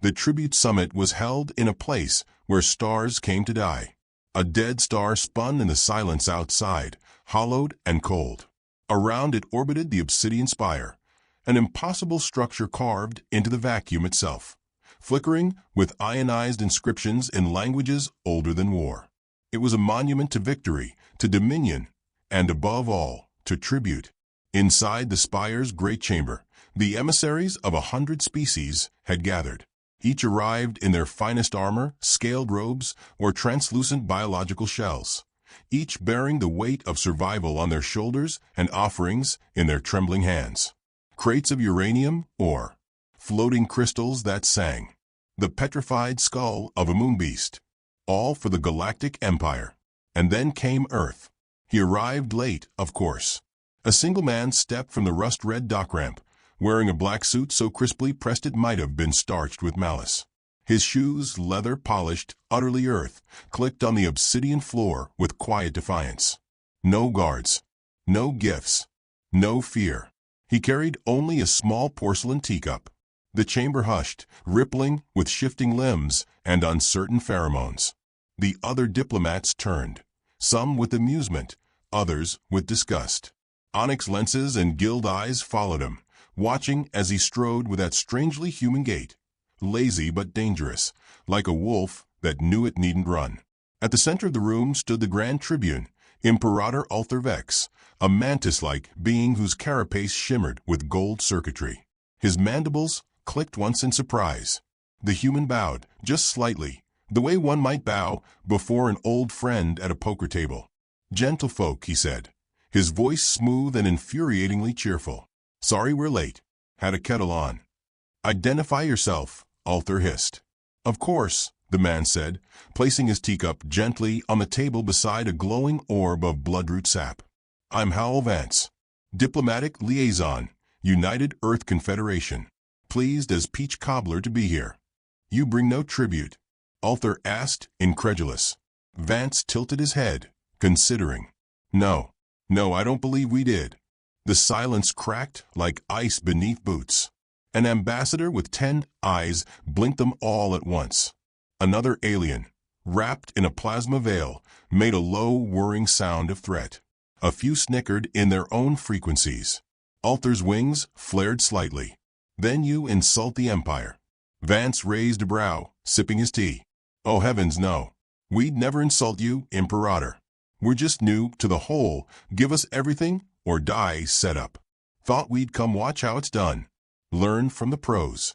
The tribute summit was held in a place where stars came to die. A dead star spun in the silence outside, hollowed and cold. Around it orbited the obsidian spire, an impossible structure carved into the vacuum itself, flickering with ionized inscriptions in languages older than war. It was a monument to victory, to dominion, and above all, to tribute. Inside the spire's great chamber, the emissaries of 100 species had gathered. Each arrived in their finest armor, scaled robes, or translucent biological shells, each bearing the weight of survival on their shoulders and offerings in their trembling hands. Crates of uranium, or floating crystals that sang. The petrified skull of a moon beast. All for the Galactic Empire. And then came Earth. He arrived late, of course. A single man stepped from the rust-red dock ramp, wearing a black suit so crisply pressed it might have been starched with malice. His shoes, leather polished, utterly earth, clicked on the obsidian floor with quiet defiance. No guards. No gifts. No fear. He carried only a small porcelain teacup. The chamber hushed, rippling with shifting limbs and uncertain pheromones. The other diplomats turned, some with amusement, others with disgust. Onyx lenses and gilt eyes followed him, watching as he strode with that strangely human gait, lazy but dangerous, like a wolf that knew it needn't run. At the center of the room stood the Grand Tribune, Imperator Ulther Vex, a mantis-like being whose carapace shimmered with gold circuitry. His mandibles clicked once in surprise. The human bowed, just slightly, the way one might bow before an old friend at a poker table. "Gentlefolk," he said, his voice smooth and infuriatingly cheerful. "Sorry we're late. Had a kettle on." "Identify yourself," Ulther hissed. "Of course," the man said, placing his teacup gently on the table beside a glowing orb of bloodroot sap. "I'm Howell Vance, Diplomatic Liaison, United Earth Confederation. Pleased as peach cobbler to be here." "You bring no tribute?" Ulther asked, incredulous. Vance tilted his head, considering. No, I don't believe we did." The silence cracked like ice beneath boots. An ambassador with 10 eyes blinked them all at once. Another alien, wrapped in a plasma veil, made a low, whirring sound of threat. A few snickered in their own frequencies. Ulther's wings flared slightly. "Then you insult the Empire." Vance raised a brow, sipping his tea. "Oh heavens, no. We'd never insult you, Imperator. We're just new to the whole give us everything or die setup. Thought we'd come watch how it's done. Learn from the pros."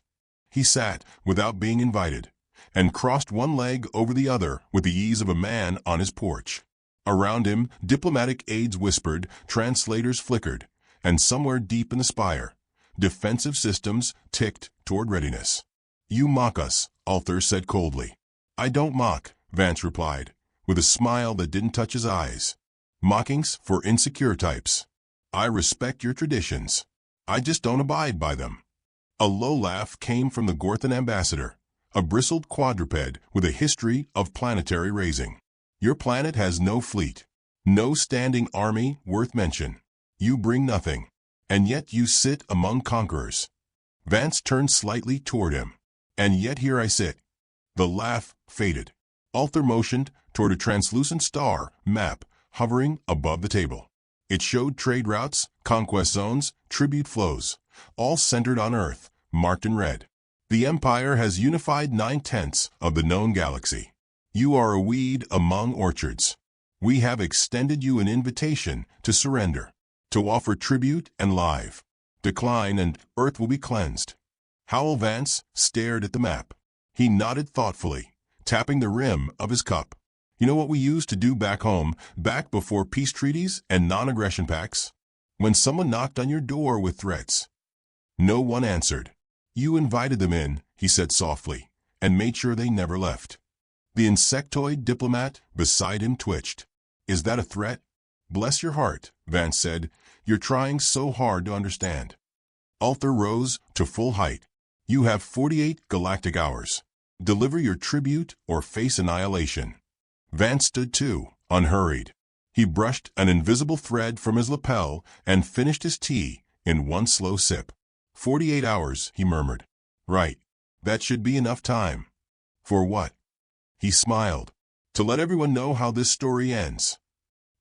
He sat, without being invited, and crossed one leg over the other with the ease of a man on his porch. Around him, diplomatic aides whispered, translators flickered, and somewhere deep in the spire, defensive systems ticked toward readiness. "You mock us," Ulther said coldly. "I don't mock," Vance replied, with a smile that didn't touch his eyes. "Mocking's for insecure types. I respect your traditions. I just don't abide by them." A low laugh came from the Gorthan ambassador, a bristled quadruped with a history of planetary raising. "Your planet has no fleet, no standing army worth mention. You bring nothing, and yet you sit among conquerors." Vance turned slightly toward him. "And yet here I sit." The laugh faded. Ulther motioned toward a translucent star map hovering above the table. It showed trade routes, conquest zones, tribute flows, all centered on Earth, marked in red. "The Empire has unified 9/10 of the known galaxy. You are a weed among orchards. We have extended you an invitation to surrender, to offer tribute and live. Decline and Earth will be cleansed." Howell Vance stared at the map. He nodded thoughtfully, tapping the rim of his cup. "You know what we used to do back home, back before peace treaties and non-aggression pacts? When someone knocked on your door with threats." No one answered. "You invited them in," he said softly, "and made sure they never left." The insectoid diplomat beside him twitched. "Is that a threat?" "Bless your heart," Vance said. "You're trying so hard to understand." Ulther rose to full height. "You have 48 galactic hours. Deliver your tribute or face annihilation." Vance stood too, unhurried. He brushed an invisible thread from his lapel and finished his tea in one slow sip. 48 hours, he murmured. "Right. That should be enough time. For what? He smiled. To let everyone know how this story ends.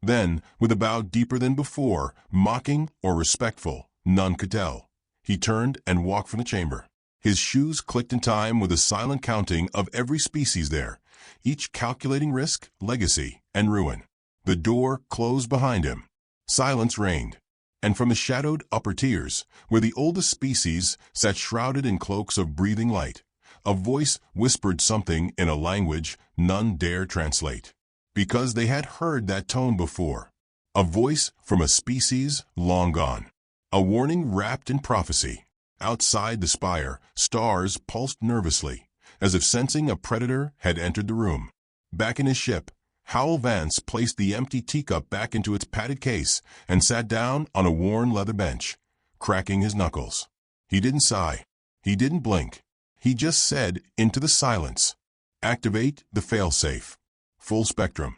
Then, with a bow deeper than before, mocking or respectful, none could tell, he turned and walked from the chamber. His shoes clicked in time with a silent counting of every species there, each calculating risk, legacy, and ruin. The door closed behind him. Silence reigned. And from the shadowed upper tiers, where the oldest species sat shrouded in cloaks of breathing light, a voice whispered something in a language none dare translate, because they had heard that tone before. A voice from a species long gone. A warning wrapped in prophecy. Outside the spire, stars pulsed nervously, as if sensing a predator had entered the room. Back in his ship, Howell Vance placed the empty teacup back into its padded case and sat down on a worn leather bench, cracking his knuckles. He didn't sigh. He didn't blink. He just said into the silence, "Activate the failsafe. Full spectrum."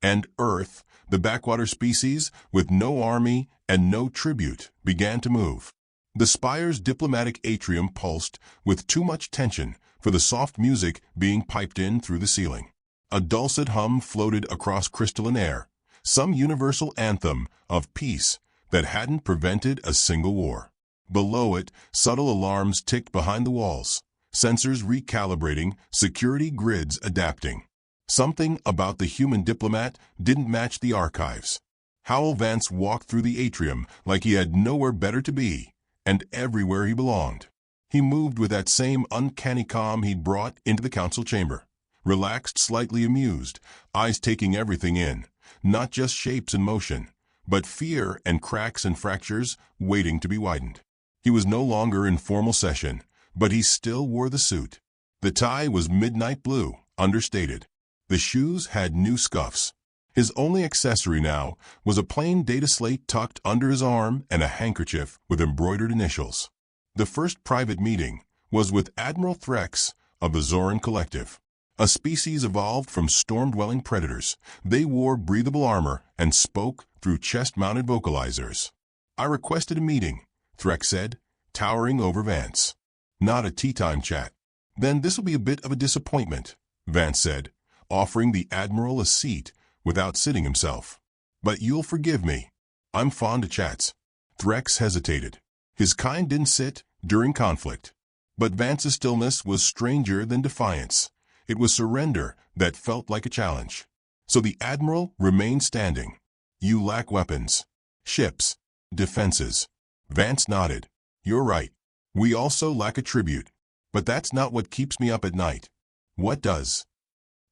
And Earth, the backwater species with no army and no tribute, began to move. The spire's diplomatic atrium pulsed with too much tension for the soft music being piped in through the ceiling. A dulcet hum floated across crystalline air, some universal anthem of peace that hadn't prevented a single war. Below it, subtle alarms ticked behind the walls, sensors recalibrating, security grids adapting. Something about the human diplomat didn't match the archives. Howell Vance walked through the atrium like he had nowhere better to be, and everywhere he belonged. He moved with that same uncanny calm he'd brought into the council chamber. Relaxed, slightly amused, eyes taking everything in, not just shapes and motion, but fear and cracks and fractures waiting to be widened. He was no longer in formal session, but he still wore the suit. The tie was midnight blue, understated. The shoes had new scuffs. His only accessory now was a plain data slate tucked under his arm and a handkerchief with embroidered initials. The first private meeting was with Admiral Threx of the Zoran Collective, a species evolved from storm-dwelling predators. They wore breathable armor and spoke through chest-mounted vocalizers. "I requested a meeting," Threx said, towering over Vance. "Not a tea-time chat." "Then this'll be a bit of a disappointment," Vance said, offering the Admiral a seat without sitting himself. "But you'll forgive me. I'm fond of chats." Threx hesitated. His kind didn't sit during conflict. But Vance's stillness was stranger than defiance. It was surrender that felt like a challenge. So the Admiral remained standing. "You lack weapons, ships, defenses." Vance nodded. "You're right. We also lack a tribute. But that's not what keeps me up at night." "What does?"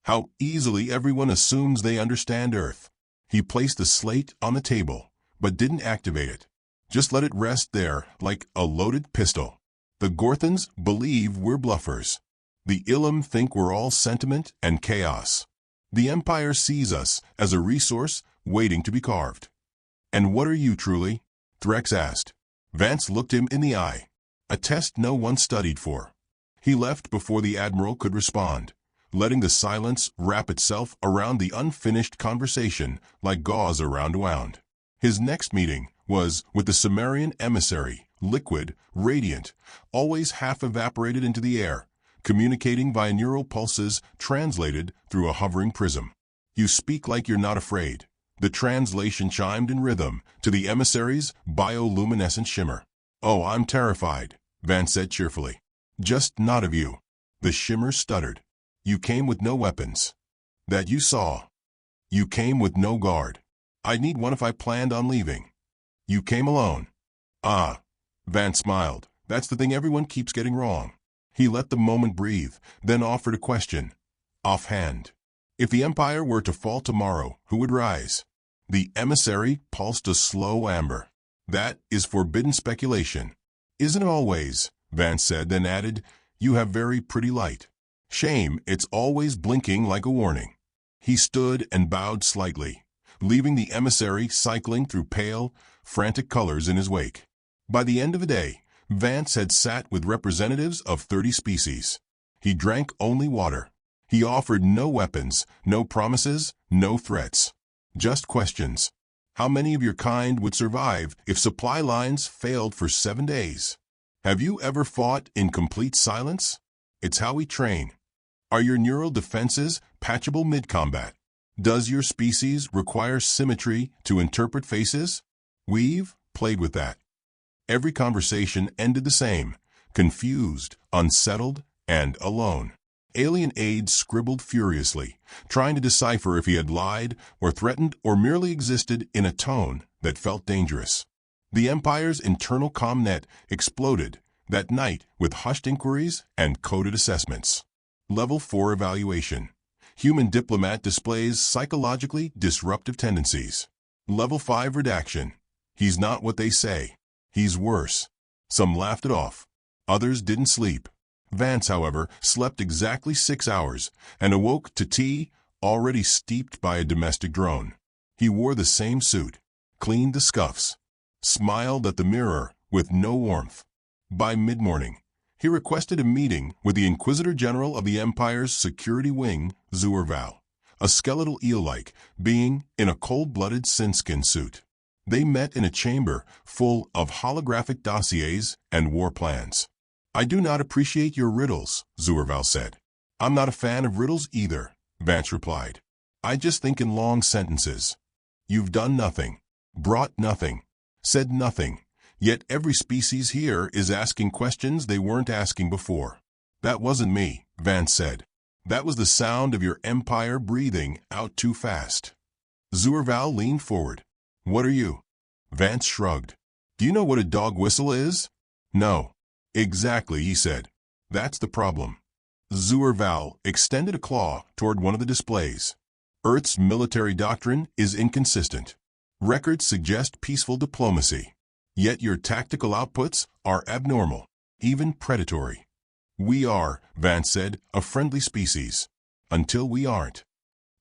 "How easily everyone assumes they understand Earth." He placed the slate on the table, but didn't activate it. Just let it rest there like a loaded pistol. "The Gorthons believe we're bluffers. The Ilum think we're all sentiment and chaos. The Empire sees us as a resource waiting to be carved." "And what are you truly?" Threx asked. Vance looked him in the eye. "A test no one studied for." He left before the Admiral could respond, letting the silence wrap itself around the unfinished conversation like gauze around a wound. His next meeting was with the Sumerian emissary, liquid, radiant, always half evaporated into the air, communicating via neural pulses translated through a hovering prism. "You speak like you're not afraid." The translation chimed in rhythm to the emissary's bioluminescent shimmer. "Oh, I'm terrified," Vance said cheerfully. "Just not of you." The shimmer stuttered. "You came with no weapons." "That you saw." "You came with no guard." "I'd need one if I planned on leaving." "You came alone." "Ah." Vance smiled. "That's the thing everyone keeps getting wrong." He let the moment breathe, then offered a question. Offhand. "If the Empire were to fall tomorrow, who would rise?" The emissary pulsed a slow amber. "That is forbidden speculation." "Isn't it always?" Vance said, then added, "You have very pretty light." "Shame, it's always blinking like a warning." He stood and bowed slightly, leaving the emissary cycling through pale, frantic colors in his wake. By the end of the day, Vance had sat with representatives of 30 species. He drank only water. He offered no weapons, no promises, no threats. Just questions. How many of your kind would survive if supply lines failed for 7 days? Have you ever fought in complete silence? It's how we train. Are your neural defenses patchable mid-combat? Does your species require symmetry to interpret faces? We've played with that. Every conversation ended the same: confused, unsettled, and alone. Alien aides scribbled furiously, trying to decipher if he had lied or threatened or merely existed in a tone that felt dangerous. The Empire's internal comnet exploded that night with hushed inquiries and coded assessments. Level 4 evaluation. Human diplomat displays psychologically disruptive tendencies. Level 5 redaction. He's not what they say. He's worse. Some laughed it off. Others didn't sleep. Vance, however, slept exactly 6 hours and awoke to tea already steeped by a domestic drone. He wore the same suit, cleaned the scuffs, smiled at the mirror with no warmth. By mid-morning, he requested a meeting with the Inquisitor General of the Empire's security wing, Zurval, a skeletal eel-like being in a cold-blooded sin-skin suit. They met in a chamber full of holographic dossiers and war plans. "I do not appreciate your riddles," Zurval said. "I'm not a fan of riddles either," Vance replied. "I just think in long sentences. You've done nothing, brought nothing, said nothing, yet every species here is asking questions they weren't asking before." "That wasn't me," Vance said. "That was the sound of your Empire breathing out too fast." Zurval leaned forward. "What are you?" Vance shrugged. "Do you know what a dog whistle is?" "No." "Exactly," he said. "That's the problem." Zurval extended a claw toward one of the displays. "Earth's military doctrine is inconsistent. Records suggest peaceful diplomacy. Yet your tactical outputs are abnormal, even predatory." "We are," Vance said, "a friendly species. Until we aren't."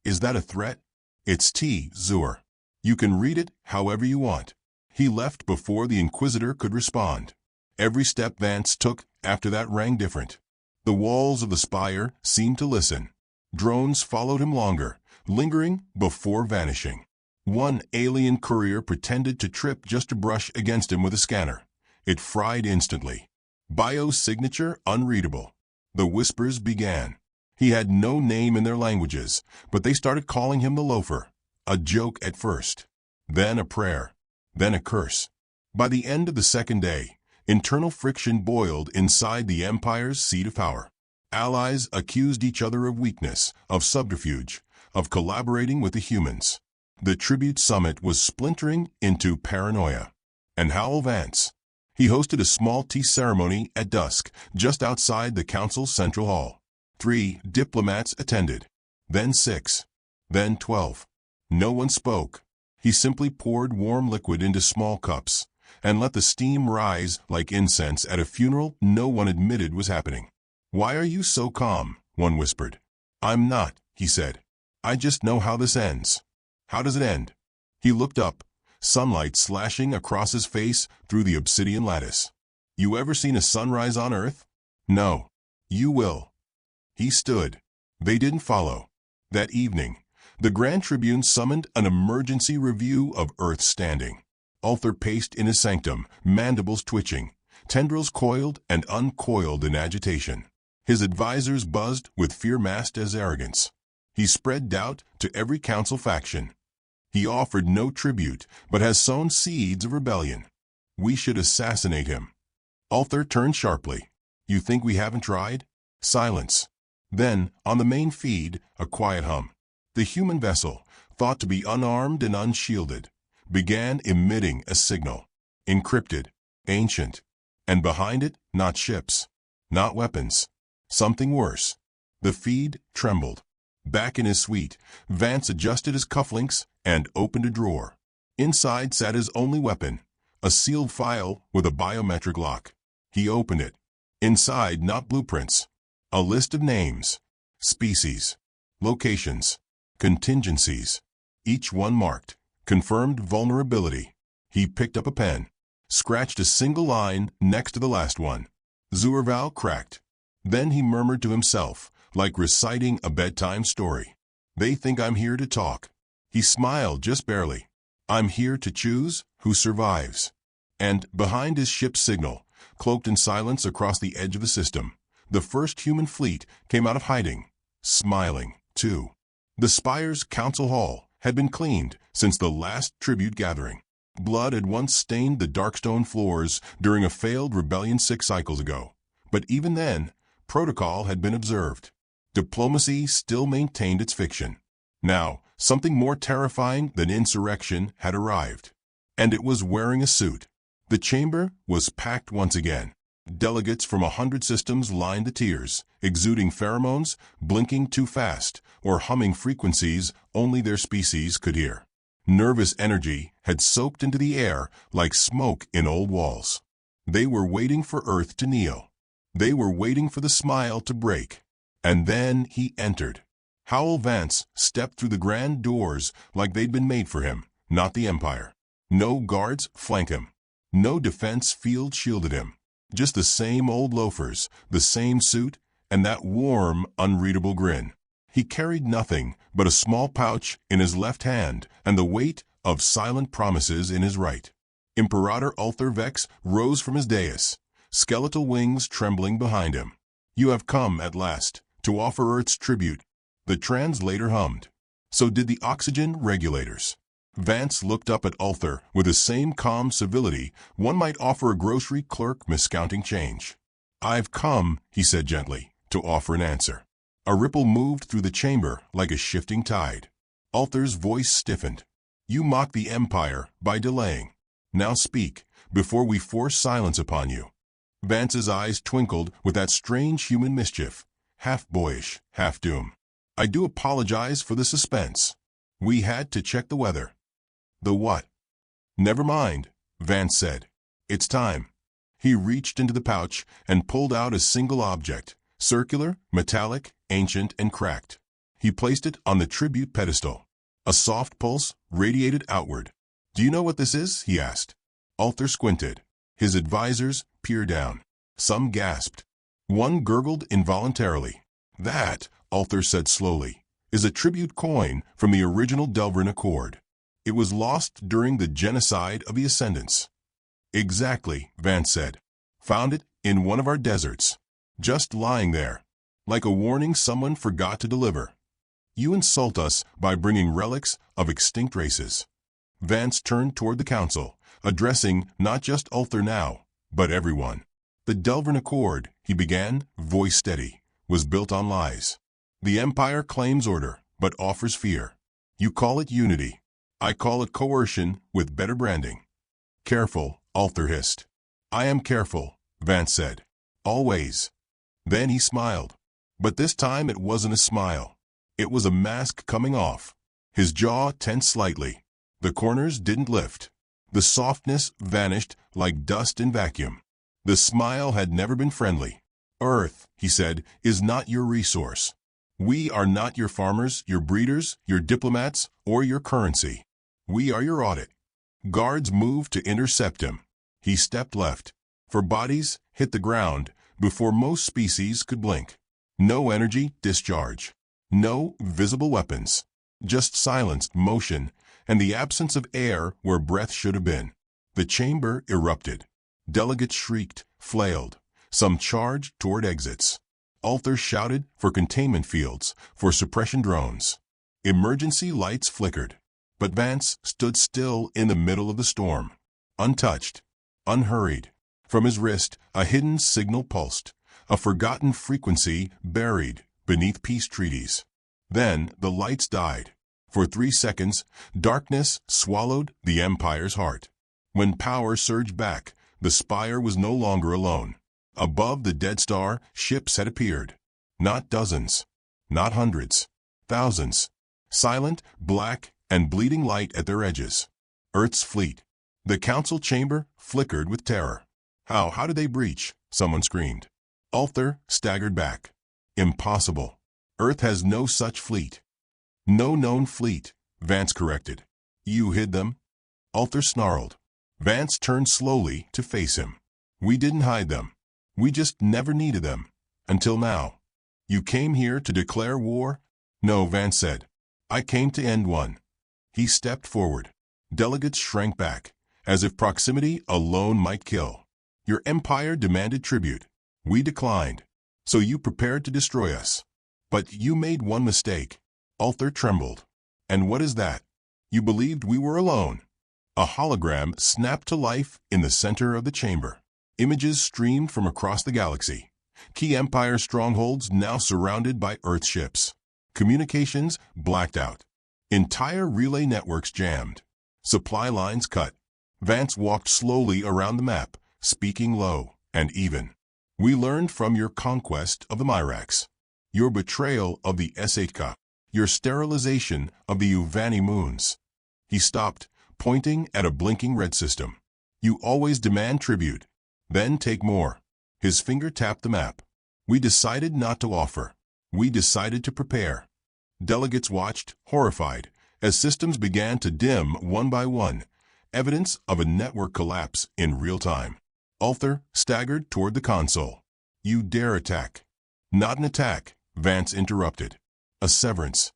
"Is that a threat?" "It's tea, Zur. You can read it however you want." He left before the Inquisitor could respond. Every step Vance took after that rang different. The walls of the spire seemed to listen. Drones followed him longer, lingering before vanishing. One alien courier pretended to trip just to brush against him with a scanner. It fried instantly. Biosignature unreadable. The whispers began. He had no name in their languages, but they started calling him the loafer. A joke at first, then a prayer, then a curse. By the end of the second day, internal friction boiled inside the Empire's seat of power. Allies accused each other of weakness, of subterfuge, of collaborating with the humans. The tribute summit was splintering into paranoia. And Howell Vance. He hosted a small tea ceremony at dusk, just outside the council's central hall. 3 diplomats attended, then 6, then 12. No one spoke. He simply poured warm liquid into small cups and let the steam rise like incense at a funeral no one admitted was happening. "Why are you so calm?" one whispered. "I'm not," he said. "I just know how this ends." "How does it end?" He looked up, sunlight slashing across his face through the obsidian lattice. "You ever seen a sunrise on Earth?" "No." "You will." He stood. They didn't follow. That evening, the Grand Tribune summoned an emergency review of Earth's standing. Ulthar paced in his sanctum, mandibles twitching, tendrils coiled and uncoiled in agitation. His advisors buzzed with fear masked as arrogance. He spread doubt to every council faction. He offered no tribute, but has sown seeds of rebellion. We should assassinate him. Ulthar turned sharply. "You think we haven't tried?" Silence. Then, on the main feed, a quiet hum. The human vessel, thought to be unarmed and unshielded, began emitting a signal. Encrypted, ancient, and behind it, not ships, not weapons. Something worse. The feed trembled. Back in his suite, Vance adjusted his cufflinks and opened a drawer. Inside sat his only weapon, a sealed file with a biometric lock. He opened it. Inside, not blueprints, a list of names, species, locations, contingencies, each one marked, confirmed vulnerability. He picked up a pen, scratched a single line next to the last one. Zurval cracked. Then he murmured to himself, like reciting a bedtime story. "They think I'm here to talk." He smiled just barely. "I'm here to choose who survives." And behind his ship's signal, cloaked in silence across the edge of the system, The first human fleet came out of hiding, smiling, too. The Spire's council hall had been cleaned since the last tribute gathering. Blood had once stained the dark stone floors during a failed rebellion 6 cycles ago. But even then, protocol had been observed. Diplomacy still maintained its fiction. Now, something more terrifying than insurrection had arrived. And it was wearing a suit. The chamber was packed once again. Delegates from 100 systems lined the tiers, exuding pheromones, blinking too fast, or humming frequencies only their species could hear. Nervous energy had soaked into the air like smoke in old walls. They were waiting for Earth to kneel. They were waiting for the smile to break. And then he entered. Howell Vance stepped through the grand doors like they'd been made for him, not the Empire. No guards flanked him. No defense field shielded him. Just the same old loafers, the same suit, and that warm, unreadable grin. He carried nothing but a small pouch in his left hand and the weight of silent promises in his right. Imperator Ulthar Vex rose from his dais, skeletal wings trembling behind him. "You have come, at last, to offer Earth's tribute," the translator hummed. So did the oxygen regulators. Vance looked up at Ulthar with the same calm civility one might offer a grocery clerk miscounting change. "I've come," he said gently, "to offer an answer." A ripple moved through the chamber like a shifting tide. Ulthar's voice stiffened. "You mock the Empire by delaying. Now speak, before we force silence upon you." Vance's eyes twinkled with that strange human mischief, half boyish, half doom. "I do apologize for the suspense. We had to check the weather." "The what?" "Never mind," Vance said. "It's time." He reached into the pouch and pulled out a single object, circular, metallic, ancient, and cracked. He placed it on the tribute pedestal. A soft pulse radiated outward. "Do you know what this is?" he asked. Ulthar squinted. His advisors peered down. Some gasped. One gurgled involuntarily. "That," Ulthar said slowly, "is a tribute coin from the original Delverin Accord. It was lost during the genocide of the Ascendants." "Exactly," Vance said. "Found it in one of our deserts. Just lying there. Like a warning someone forgot to deliver. You insult us by bringing relics of extinct races." Vance turned toward the council, addressing not just Ulthar now, but everyone. "The Delverin Accord," he began, voice steady, "was built on lies. The Empire claims order, but offers fear. You call it unity. I call it coercion with better branding." "Careful," Ulthar hissed. "I am careful," Vance said. "Always." Then he smiled. But this time it wasn't a smile. It was a mask coming off. His jaw tensed slightly. The corners didn't lift. The softness vanished like dust in vacuum. The smile had never been friendly. "Earth," he said, "is not your resource. We are not your farmers, your breeders, your diplomats, or your currency. We are your audit." Guards moved to intercept him. He stepped left. For bodies hit the ground before most species could blink. No energy discharge. No visible weapons. Just silenced motion and the absence of air where breath should have been. The chamber erupted. Delegates shrieked, flailed. Some charged toward exits. Ulthar shouted for containment fields, for suppression drones. Emergency lights flickered. But Vance stood still in the middle of the storm. Untouched. Unhurried. From his wrist, a hidden signal pulsed. A forgotten frequency buried beneath peace treaties. Then the lights died. For 3 seconds, darkness swallowed the Empire's heart. When power surged back, the Spire was no longer alone. Above the dead star, ships had appeared. Not dozens. Not hundreds. Thousands. Silent, black, and bleeding light at their edges. Earth's fleet. The council chamber flickered with terror. How did they breach?" someone screamed. Ulthar staggered back. "Impossible. Earth has no such fleet." "No known fleet," Vance corrected. "You hid them?" Ulthar snarled. Vance turned slowly to face him. "We didn't hide them. We just never needed them. Until now." "You came here to declare war?" "No," Vance said. "I came to end one." He stepped forward. Delegates shrank back, as if proximity alone might kill. "Your Empire demanded tribute. We declined. So you prepared to destroy us. But you made one mistake. Ulthar trembled. And what is that? You believed we were alone. A hologram snapped to life in the center of the chamber. Images streamed from across the galaxy. Key Empire strongholds now surrounded by Earth ships. Communications blacked out. Entire relay networks jammed. Supply lines cut. Vance walked slowly around the map, speaking low and even. We learned from your conquest of the Myrax, your betrayal of the Esatka, your sterilization of the Uvani moons. He stopped, pointing at a blinking red system. You always demand tribute, then take more. His finger tapped the map. We decided not to offer. We decided to prepare. Delegates watched, horrified, as systems began to dim one by one, evidence of a network collapse in real time. Ulthar staggered toward the console. You dare attack. Not an attack, Vance interrupted. A severance.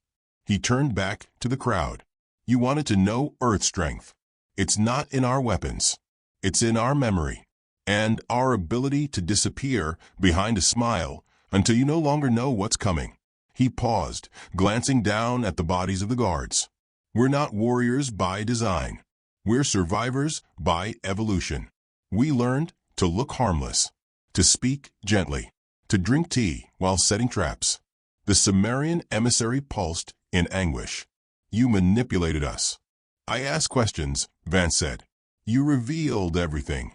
He turned back to the crowd. You wanted to know Earth strength. It's not in our weapons. It's in our memory. And our ability to disappear behind a smile until you no longer know what's coming. He paused, glancing down at the bodies of the guards. We're not warriors by design. We're survivors by evolution. We learned to look harmless, to speak gently, to drink tea while setting traps. The Sumerian emissary pulsed in anguish. You manipulated us. I asked questions, Vance said. You revealed everything.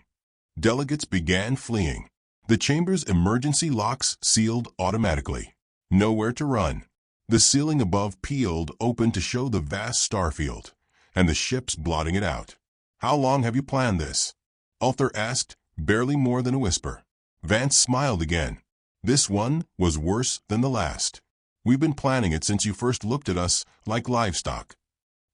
Delegates began fleeing. The chamber's emergency locks sealed automatically. Nowhere to run. The ceiling above peeled open to show the vast starfield, and the ships blotting it out. How long have you planned this? Ulthar asked, barely more than a whisper. Vance smiled again. This one was worse than the last. We've been planning it since you first looked at us like livestock.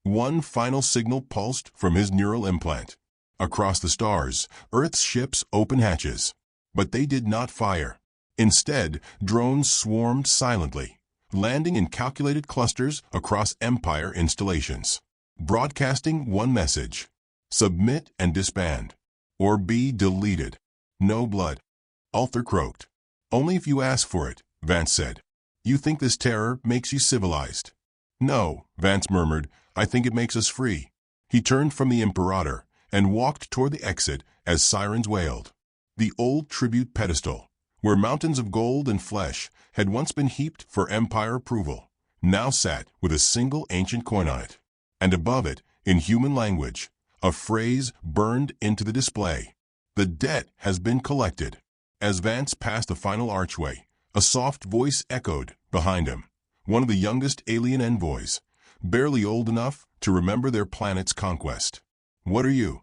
One final signal pulsed from his neural implant. Across the stars, Earth's ships opened hatches. But they did not fire. Instead, drones swarmed silently, landing in calculated clusters across Empire installations, broadcasting one message: submit and disband, or be deleted. No blood. Ulthar croaked. Only if you ask for it, Vance said. You think this terror makes you civilized? No, Vance murmured. I think it makes us free. He turned from the Imperator and walked toward the exit as sirens wailed. The old tribute pedestal, where mountains of gold and flesh had once been heaped for Empire approval, now sat with a single ancient coin on it. And above it, in human language, a phrase burned into the display. The debt has been collected. As Vance passed the final archway, a soft voice echoed behind him, one of the youngest alien envoys, barely old enough to remember their planet's conquest. What are you?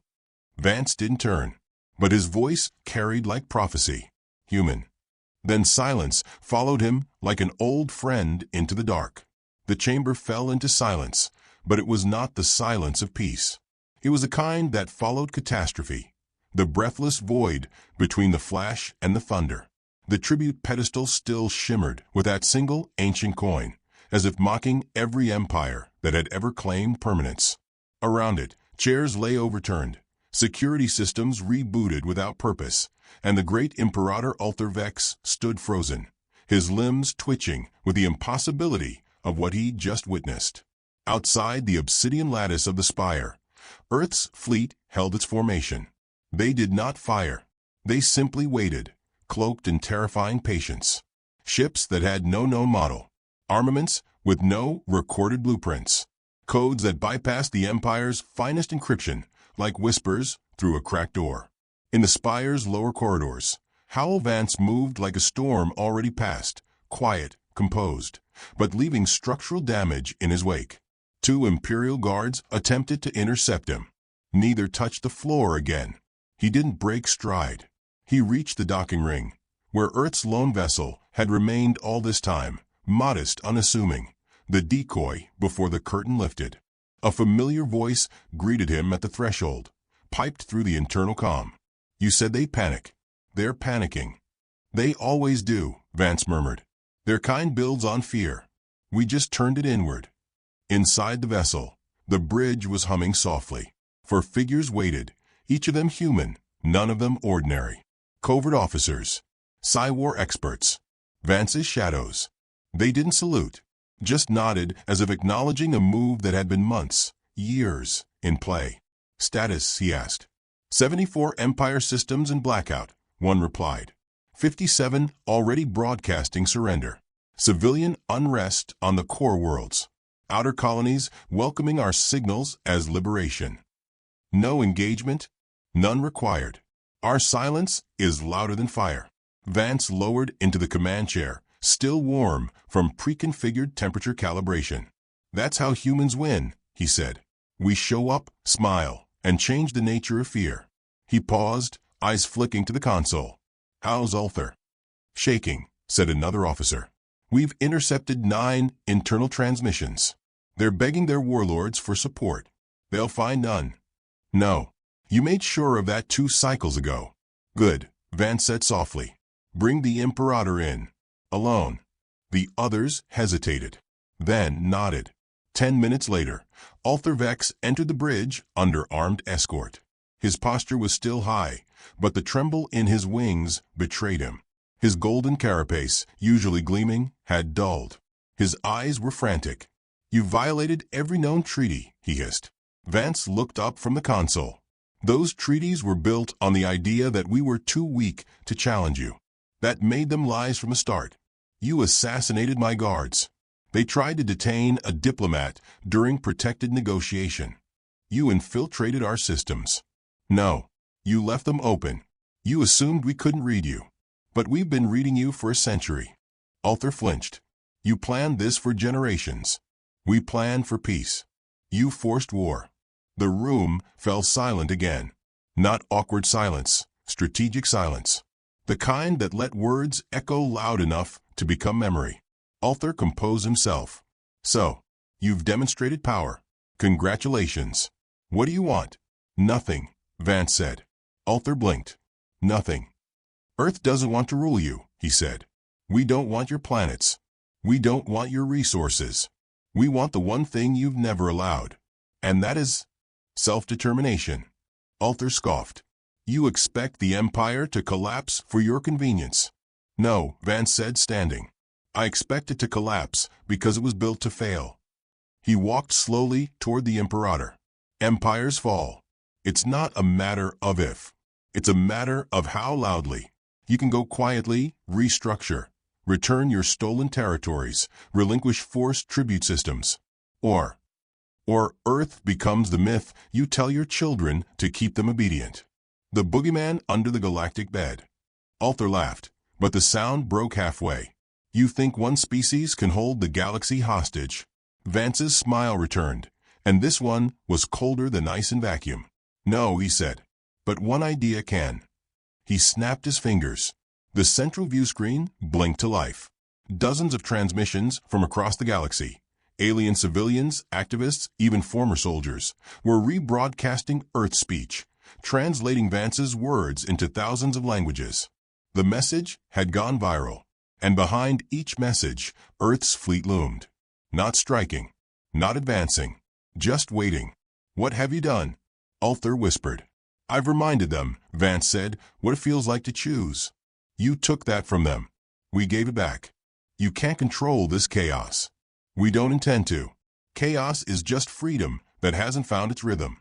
Vance didn't turn, but his voice carried like prophecy. Human. Then silence followed him like an old friend into the dark. The chamber fell into silence, but it was not the silence of peace. It was a kind that followed catastrophe, the breathless void between the flash and the thunder. The tribute pedestal still shimmered with that single ancient coin, as if mocking every empire that had ever claimed permanence. Around it, chairs lay overturned, security systems rebooted without purpose, and the great Imperator Ulthar Vex stood frozen, his limbs twitching with the impossibility of what he'd just witnessed. Outside the obsidian lattice of the spire, Earth's fleet held its formation. They did not fire. They simply waited, cloaked in terrifying patience. Ships that had no known model, armaments with no recorded blueprints, codes that bypassed the Empire's finest encryption like whispers through a cracked door. In the spire's lower corridors, Howell Vance moved like a storm already past, quiet, composed, but leaving structural damage in his wake. 2 Imperial guards attempted to intercept him. Neither touched the floor again. He didn't break stride. He reached the docking ring, where Earth's lone vessel had remained all this time, modest, unassuming, the decoy before the curtain lifted. A familiar voice greeted him at the threshold, piped through the internal comm. You said they'd panic. They're panicking. They always do, Vance murmured. Their kind builds on fear. We just turned it inward. Inside the vessel, the bridge was humming softly. For figures waited, each of them human, none of them ordinary. Covert officers, Psy-War experts, Vance's shadows. They didn't salute, just nodded as if acknowledging a move that had been months, years, in play. Status, he asked. 74 Empire systems in blackout, one replied. 57 already broadcasting surrender. Civilian unrest on the core worlds. Outer colonies welcoming our signals as liberation. No engagement, none required. Our silence is louder than fire. Vance lowered into the command chair, still warm from pre-configured temperature calibration. That's how humans win, he said. We show up, smile, and change the nature of fear. He paused, eyes flicking to the console. How's Ulthar? Shaking, said another officer. We've intercepted 9 internal transmissions. They're begging their warlords for support. They'll find none. No. You made sure of that 2 cycles ago. Good, Vance said softly. Bring the Imperator in. Alone. The others hesitated, then nodded. 10 minutes later, Ulthar Vex entered the bridge under armed escort. His posture was still high, but the tremble in his wings betrayed him. His golden carapace, usually gleaming, had dulled. His eyes were frantic. You violated every known treaty, he hissed. Vance looked up from the console. Those treaties were built on the idea that we were too weak to challenge you. That made them lies from the start. You assassinated my guards. They tried to detain a diplomat during protected negotiation. You infiltrated our systems. No, you left them open. You assumed we couldn't read you. But we've been reading you for a century. Ulthar flinched. You planned this for generations. We planned for peace. You forced war. The room fell silent again. Not awkward silence, strategic silence. The kind that let words echo loud enough to become memory. Ulthar composed himself. So, you've demonstrated power. Congratulations. What do you want? Nothing, Vance said. Ulthar blinked. Nothing. Earth doesn't want to rule you, he said. We don't want your planets. We don't want your resources. We want the one thing you've never allowed. And that is self-determination. Ulthar scoffed. You expect the Empire to collapse for your convenience. No, Vance said, standing. I expect it to collapse because it was built to fail. He walked slowly toward the Imperator. Empires fall. It's not a matter of if. It's a matter of how loudly. You can go quietly, restructure, return your stolen territories, relinquish forced tribute systems. Or Earth becomes the myth you tell your children to keep them obedient. The boogeyman under the galactic bed. Ulthar laughed, but the sound broke halfway. You think one species can hold the galaxy hostage? Vance's smile returned, and this one was colder than ice and vacuum. No, he said, but one idea can. He snapped his fingers. The central view screen blinked to life. Dozens of transmissions from across the galaxy. Alien civilians, activists, even former soldiers, were rebroadcasting Earth speech, translating Vance's words into thousands of languages. The message had gone viral, and behind each message, Earth's fleet loomed. Not striking, not advancing, just waiting. What have you done? Ulthar whispered. I've reminded them, Vance said, what it feels like to choose. You took that from them. We gave it back. You can't control this chaos. We don't intend to. Chaos is just freedom that hasn't found its rhythm.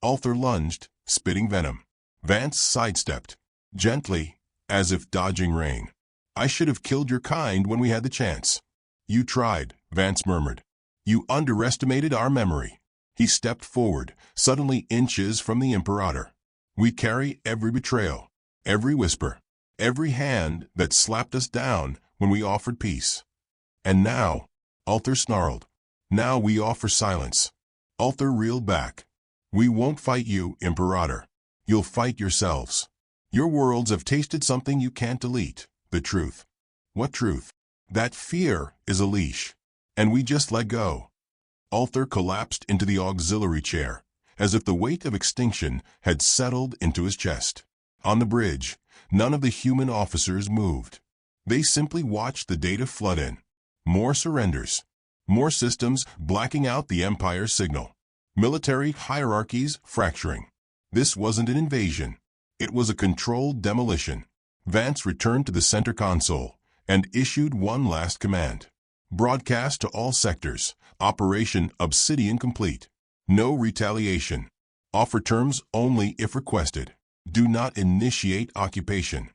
Ulthar lunged, spitting venom. Vance sidestepped, gently, as if dodging rain. I should have killed your kind when we had the chance. You tried, Vance murmured. You underestimated our memory. He stepped forward, suddenly inches from the Imperator. We carry every betrayal, every whisper, every hand that slapped us down when we offered peace. And now, Ulthar snarled, now we offer silence. Ulthar reeled back. We won't fight you, Imperator. You'll fight yourselves. Your worlds have tasted something you can't delete, the truth. What truth? That fear is a leash, and we just let go. Ulthar collapsed into the auxiliary chair, as if the weight of extinction had settled into his chest. On the bridge, none of the human officers moved. They simply watched the data flood in. More surrenders. More systems blacking out the Empire's signal. Military hierarchies fracturing. This wasn't an invasion. It was a controlled demolition. Vance returned to the center console, and issued one last command. Broadcast to all sectors. Operation Obsidian complete. No retaliation. Offer terms only if requested. Do not initiate occupation.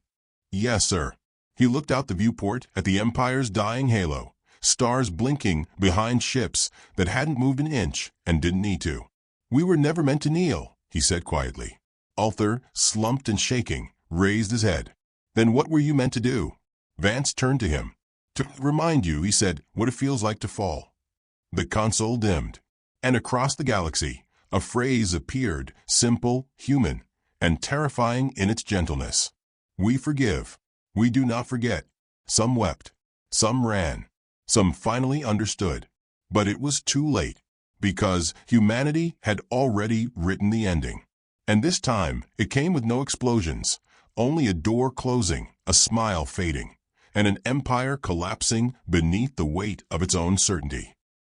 Yes, sir. He looked out the viewport at the Empire's dying halo, stars blinking behind ships that hadn't moved an inch and didn't need to. We were never meant to kneel, he said quietly. Arthur, slumped and shaking, raised his head. Then what were you meant to do? Vance turned to him. To remind you, he said, what it feels like to fall. The console dimmed, and across the galaxy, a phrase appeared, simple, human, and terrifying in its gentleness. We forgive. We do not forget. Some wept. Some ran. Some finally understood. But it was too late, because humanity had already written the ending. And this time, it came with no explosions, only a door closing, a smile fading, and an empire collapsing beneath the weight of its own certainty.